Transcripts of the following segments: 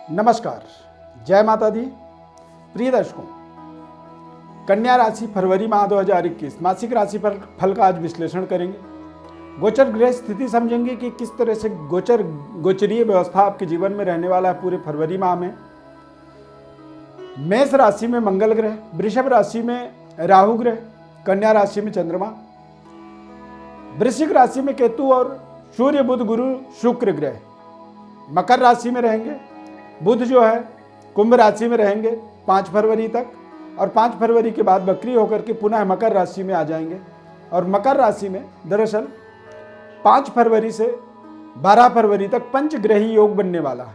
नमस्कार, जय माता दी। प्रिय दर्शकों, कन्या राशि फरवरी माह 2021 मासिक राशि पर फल का आज विश्लेषण करेंगे। गोचर ग्रह स्थिति समझेंगे कि किस तरह से गोचरीय व्यवस्था आपके जीवन में रहने वाला है पूरे फरवरी माह में। मेष राशि में मंगल ग्रह, वृषभ राशि में राहु ग्रह, कन्या राशि में चंद्रमा, वृश्चिक राशि में केतु और सूर्य बुध गुरु शुक्र ग्रह। मकर राशि में रहेंगे बुध जो है, कुंभ राशि में रहेंगे 5 फरवरी तक और 5 फरवरी के बाद बकरी होकर के पुनः मकर राशि में आ जाएंगे। और मकर राशि में दरअसल 5 फरवरी से 12 फरवरी तक पंचग्रही योग बनने वाला है।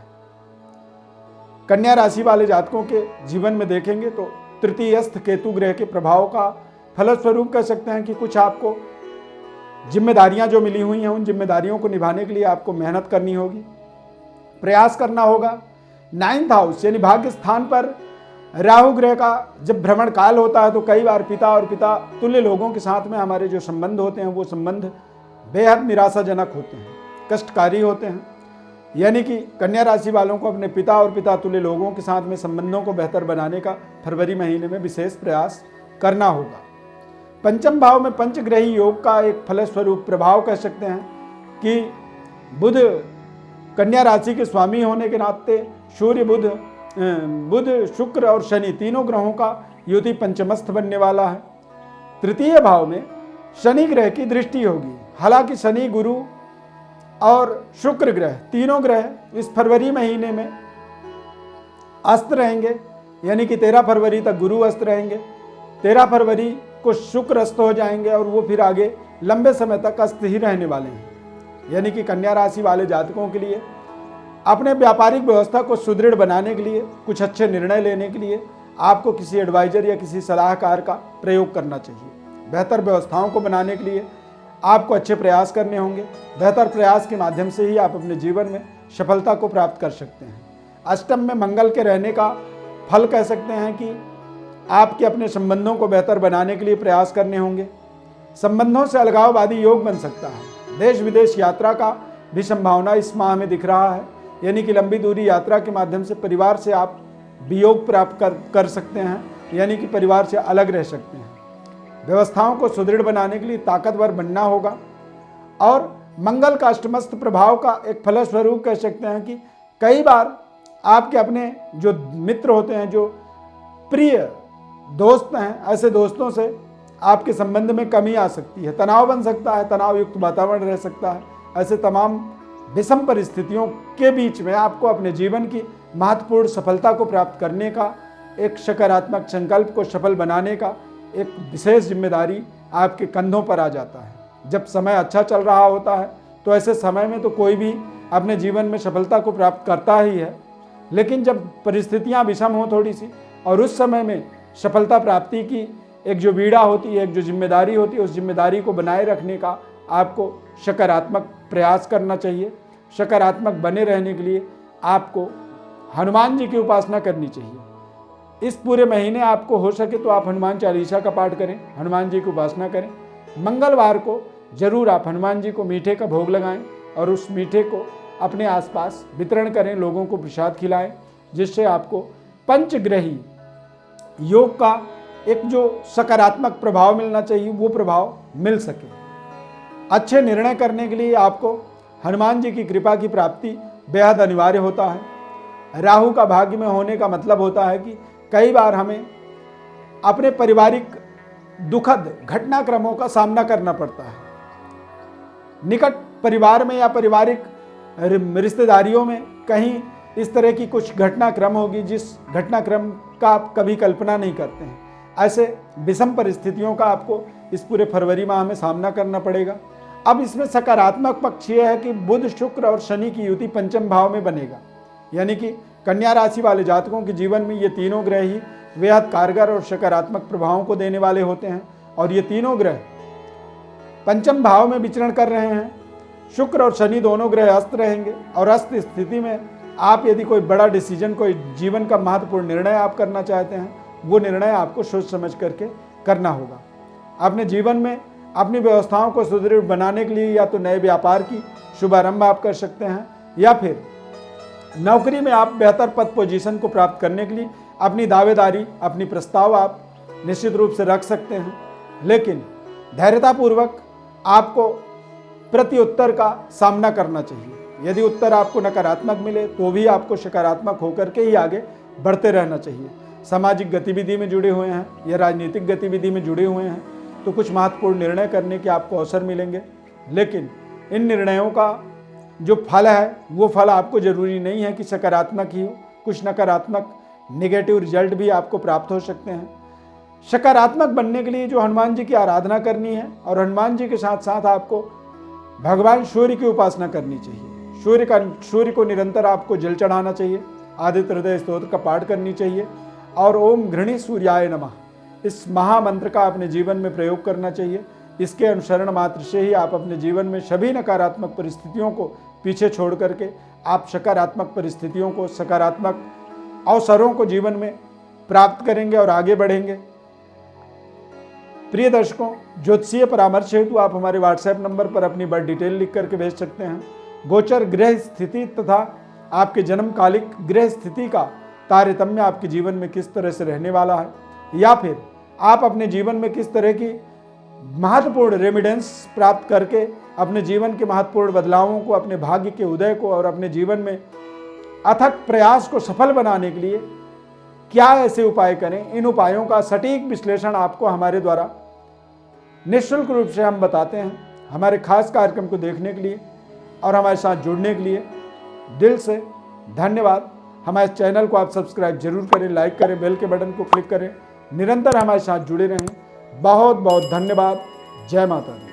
कन्या राशि वाले जातकों के जीवन में देखेंगे तो तृतीयस्थ केतु ग्रह के प्रभाव का फलस्वरूप कह सकते हैं कि कुछ आपको जिम्मेदारियां जो मिली हुई हैं उन जिम्मेदारियों को निभाने के लिए आपको मेहनत करनी होगी, प्रयास करना होगा। 9th हाउस यानी भाग्य स्थान पर राहु ग्रह का जब भ्रमण काल होता है तो कई बार पिता और पिता तुल्य लोगों के साथ में हमारे जो संबंध होते हैं वो संबंध बेहद निराशाजनक होते हैं, कष्टकारी होते हैं। यानी कि कन्या राशि वालों को अपने पिता और पिता तुल्य लोगों के साथ में संबंधों को बेहतर बनाने का फरवरी महीने में विशेष प्रयास करना होगा। पंचम भाव में पंचग्रही योग का एक फलस्वरूप प्रभाव कह सकते हैं कि बुध कन्या राशि के स्वामी होने के नाते सूर्य बुध शुक्र और शनि तीनों ग्रहों का युति पंचमस्थ बनने वाला है। तृतीय भाव में शनि ग्रह की दृष्टि होगी। हालांकि शनि, गुरु और शुक्र ग्रह तीनों ग्रह इस फरवरी महीने में अस्त रहेंगे, यानी कि 13 फरवरी तक गुरु अस्त रहेंगे, 13 फरवरी को शुक्र अस्त हो जाएंगे और वो फिर आगे लंबे समय तक अस्त ही रहने वाले हैं। यानी कि कन्या राशि वाले जातकों के लिए अपने व्यापारिक व्यवस्था को सुदृढ़ बनाने के लिए, कुछ अच्छे निर्णय लेने के लिए आपको किसी एडवाइजर या किसी सलाहकार का प्रयोग करना चाहिए। बेहतर व्यवस्थाओं को बनाने के लिए आपको अच्छे प्रयास करने होंगे। बेहतर प्रयास के माध्यम से ही आप अपने जीवन में सफलता को प्राप्त कर सकते हैं। अष्टम में मंगल के रहने का फल कह सकते हैं कि आपके अपने संबंधों को बेहतर बनाने के लिए प्रयास करने होंगे। संबंधों से अलगाववादी योग बन सकता है। देश विदेश यात्रा का भी संभावना इस माह में दिख रहा है, यानी कि लंबी दूरी यात्रा के माध्यम से परिवार से आप वियोग प्राप्त कर सकते हैं, यानी कि परिवार से अलग रह सकते हैं। व्यवस्थाओं को सुदृढ़ बनाने के लिए ताकतवर बनना होगा। और मंगल का अष्टमस्थ प्रभाव का एक फलस्वरूप कह सकते हैं कि कई बार आपके अपने जो मित्र होते हैं, जो प्रिय दोस्त हैं, ऐसे दोस्तों से आपके संबंध में कमी आ सकती है, तनाव बन सकता है, तनाव युक्त वातावरण रह सकता है। ऐसे तमाम विषम परिस्थितियों के बीच में आपको अपने जीवन की महत्वपूर्ण सफलता को प्राप्त करने का, एक सकारात्मक संकल्प को सफल बनाने का एक विशेष जिम्मेदारी आपके कंधों पर आ जाता है। जब समय अच्छा चल रहा होता है तो ऐसे समय में तो कोई भी अपने जीवन में सफलता को प्राप्त करता ही है, लेकिन जब परिस्थितियां विषम हो थोड़ी सी और उस समय में सफलता प्राप्ति की एक जो बीड़ा होती है, एक जो जिम्मेदारी होती है, उस जिम्मेदारी को बनाए रखने का आपको सकारात्मक प्रयास करना चाहिए। सकारात्मक बने रहने के लिए आपको हनुमान जी की उपासना करनी चाहिए। इस पूरे महीने आपको हो सके तो आप हनुमान चालीसा का पाठ करें, हनुमान जी की उपासना करें। मंगलवार को जरूर आप हनुमान जी को मीठे का भोग लगाएं और उस मीठे को अपने आसपास वितरण करें, लोगों को प्रसाद खिलाएं, जिससे आपको पंचग्रही योग का एक जो सकारात्मक प्रभाव मिलना चाहिए वो प्रभाव मिल सके। अच्छे निर्णय करने के लिए आपको हनुमान जी की कृपा की प्राप्ति बेहद अनिवार्य होता है। राहु का भाग्य में होने का मतलब होता है कि कई बार हमें अपने पारिवारिक दुखद घटनाक्रमों का सामना करना पड़ता है। निकट परिवार में या पारिवारिक रिश्तेदारियों में कहीं इस तरह की कुछ घटनाक्रम होगी जिस घटनाक्रम का आप कभी कल्पना नहीं करते हैं। ऐसे विषम परिस्थितियों का आपको इस पूरे फरवरी माह में सामना करना पड़ेगा। अब इसमें सकारात्मक पक्ष यह है कि बुध, शुक्र और शनि की युति पंचम भाव में बनेगा, यानी कि कन्या राशि वाले जातकों के जीवन में ये तीनों ग्रह ही बेहद कारगर और सकारात्मक प्रभावों को देने वाले होते हैं। और ये तीनों ग्रह पंचम भाव में विचरण कर रहे हैं। शुक्र और शनि दोनों ग्रह अस्त रहेंगे और अस्त स्थिति में आप यदि कोई बड़ा डिसीजन, कोई जीवन का महत्वपूर्ण निर्णय आप करना चाहते हैं, वो निर्णय आपको सोच समझ करके करना होगा। अपने जीवन में अपनी व्यवस्थाओं को सुदृढ़ बनाने के लिए या तो नए व्यापार की शुभारंभ आप कर सकते हैं या फिर नौकरी में आप बेहतर पद पोजीशन को प्राप्त करने के लिए अपनी दावेदारी, अपनी प्रस्ताव आप निश्चित रूप से रख सकते हैं, लेकिन धैर्यतापूर्वक आपको प्रति उत्तर का सामना करना चाहिए। यदि उत्तर आपको नकारात्मक मिले तो भी आपको सकारात्मक होकर के ही आगे बढ़ते रहना चाहिए। सामाजिक गतिविधि में जुड़े हुए हैं या राजनीतिक गतिविधि में जुड़े हुए हैं तो कुछ महत्वपूर्ण निर्णय करने के आपको अवसर मिलेंगे, लेकिन इन निर्णयों का जो फल है वो फल आपको जरूरी नहीं है कि सकारात्मक ही हो। कुछ नकारात्मक नेगेटिव रिजल्ट भी आपको प्राप्त हो सकते हैं। सकारात्मक बनने के लिए जो हनुमान जी की आराधना करनी है और हनुमान जी के साथ साथ आपको भगवान सूर्य की उपासना करनी चाहिए। सूर्य को निरंतर आपको जल चढ़ाना चाहिए, आदित्य हृदय स्तोत्र का पाठ करनी चाहिए और ओम घृणी सूर्याय नमः इस महामंत्र का अपने जीवन में प्रयोग करना चाहिए। इसके अनुसरण मात्र से ही आप अपने जीवन में सभी नकारात्मक परिस्थितियों को पीछे छोड़ करके आप सकारात्मक परिस्थितियों को, सकारात्मक अवसरों को जीवन में प्राप्त करेंगे और आगे बढ़ेंगे। प्रिय दर्शकों, ज्योतिषीय परामर्श हेतु आप हमारे व्हाट्सएप नंबर पर अपनी बर्थ डिटेल लिख करके भेज सकते हैं। गोचर ग्रह स्थिति तथा आपके जन्मकालिक ग्रह स्थिति का तारतम्य आपके जीवन में किस तरह से रहने वाला है, या फिर आप अपने जीवन में किस तरह की महत्वपूर्ण रेमिडेंस प्राप्त करके अपने जीवन के महत्वपूर्ण बदलावों को, अपने भाग्य के उदय को और अपने जीवन में अथक प्रयास को सफल बनाने के लिए क्या ऐसे उपाय करें। इन उपायों का सटीक विश्लेषण आपको हमारे द्वारा निःशुल्क रूप से हम बताते हैं। हमारे खास कार्यक्रम को देखने के लिए और हमारे साथ जुड़ने के लिए दिल से धन्यवाद। हमारे चैनल को आप सब्सक्राइब जरूर करें, लाइक करें, बेल के बटन को क्लिक करें, निरंतर हमारे साथ जुड़े रहें। बहुत बहुत धन्यवाद। जय माता दी।